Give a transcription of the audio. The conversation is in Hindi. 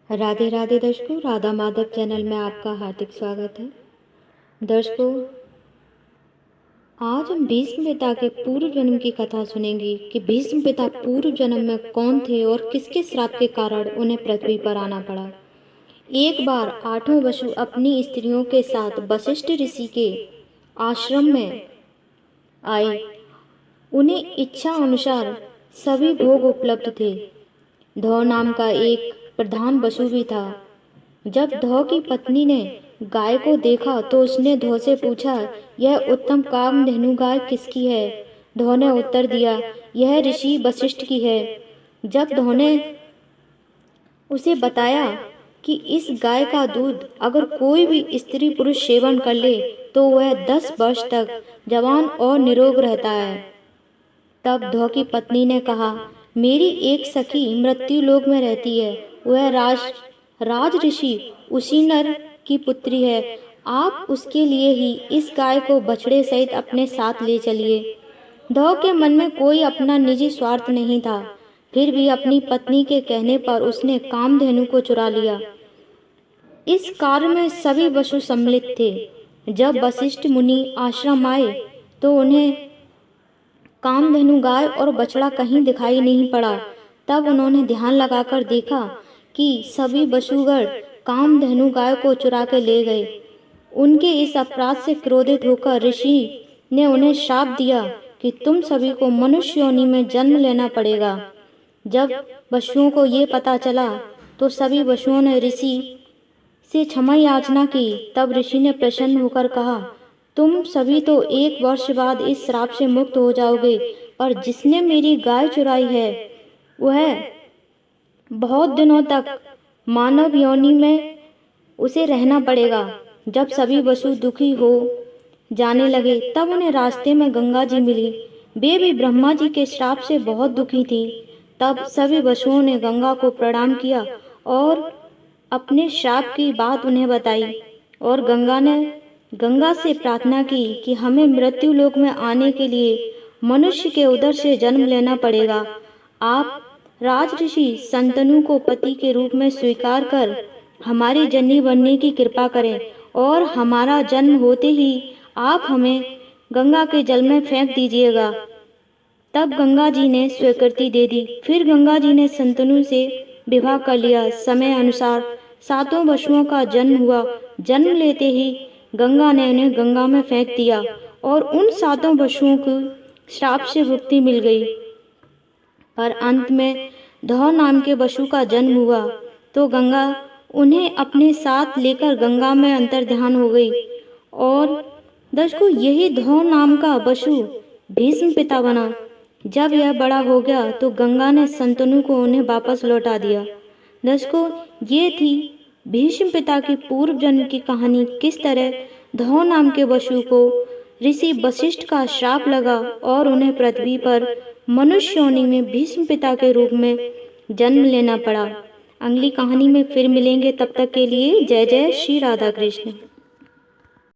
राधे राधे दर्शकों, राधा माधव चैनल में आपका हार्दिक स्वागत है। दर्शकों, आज हम भीष्म पिता के पूर्व जन्म की कथा सुनेंगे कि भीष्म पिता पूर्व जन्म में कौन थे और किसके श्राप के कारण उन्हें पृथ्वी पर आना पड़ा। एक बार 8वें वसु अपनी स्त्रियों के साथ वशिष्ठ ऋषि के आश्रम में आए। उन्हें इच्छा अनुसार सभी भोग उपलब्ध थे। धौ नाम का एक प्रधान वसु भी था। जब धौ की पत्नी ने गाय को देखा तो उसने धौ से पूछा, यह उत्तम कामधेनु गाय किसकी है? धौ ने उत्तर दिया, यह ऋषि वशिष्ठ की है। जब धौ ने उसे बताया कि इस गाय का दूध अगर कोई भी स्त्री पुरुष सेवन कर ले तो वह 10 वर्ष तक जवान और निरोग रहता है। तब धौ की पत्नी ने कहा, मेरी एक सखी मृत्यु लोक में रहती है, वह राज ऋषि उसी नर की पुत्री है। आप उसके लिए ही इस गाय को बछड़े सहित अपने साथ ले चलिए। धौ के मन में कोई अपना निजी स्वार्थ नहीं था, फिर भी अपनी पत्नी के कहने पर उसने कामधेनु को चुरा लिया। इस कार्य में सभी वसु सम्मिलित थे। जब वशिष्ठ मुनि आश्रम आए तो उन्हें कामधेनु गाय और बछड़ा कहीं दिखाई नहीं पड़ा। तब उन्होंने ध्यान लगाकर देखा कि सभी वसुगण कामधेनु गाय को चुरा के ले गए। उनके इस अपराध से क्रोधित होकर ऋषि ने उन्हें श्राप दिया कि तुम सभी को मनुष्य योनि में जन्म लेना पड़ेगा। जब वसुओं को ये पता चला तो सभी वसुओं ने ऋषि से क्षमा याचना की। तब ऋषि ने प्रसन्न होकर कहा, तुम सभी तो 1 वर्ष बाद इस श्राप से मुक्त हो जाओगे, पर जिसने मेरी गाय चुराई है वह बहुत दिनों तक मानव योनि में उसे रहना पड़ेगा। जब सभी वसु दुखी हो जाने लगे तब उन्हें रास्ते में गंगा जी मिली। वे भी ब्रह्मा जी के श्राप से बहुत दुखी थी। तब सभी वसुओं ने गंगा को प्रणाम किया और अपने श्राप की बात उन्हें बताई और गंगा से प्रार्थना की कि हमें मृत्यु लोक में आने के लिए मनुष्य के उदर से जन्म लेना पड़ेगा। आप राज ऋषि संतनु को पति के रूप में स्वीकार कर हमारी जननी बनने की कृपा करें और हमारा जन्म होते ही आप हमें गंगा के जल में फेंक दीजिएगा। तब गंगा जी ने स्वीकृति दे दी। फिर गंगा जी ने संतनु से विवाह कर लिया। समय अनुसार 7 वसुओं का जन्म हुआ। जन्म लेते ही गंगा ने उन्हें गंगा में फेंक दिया और उन 7 वसुओं को श्राप से मुक्ति मिल गई। पर अंत में धौ नाम के वसु का जन्म हुआ तो गंगा उन्हें अपने साथ लेकर गंगा में अंतर्ध्यान हो गई और दर्शकों यही धौ नाम का वसु भीष्म पिता बना। जब यह बड़ा हो गया तो गंगा ने संतनु को उन्हें वापस लौटा दिया। दर्शकों, ये थी भीष्म पिता की पूर्व जन्म की कहानी। किस तरह धौ नाम के वसु को ऋषि वशिष्ठ का श्राप लगा और उन्हें पृथ्वी पर मनुष्य योनि में भीष्म पिता के रूप में जन्म लेना पड़ा। अगली कहानी में फिर मिलेंगे, तब तक के लिए जय जय श्री राधा कृष्ण।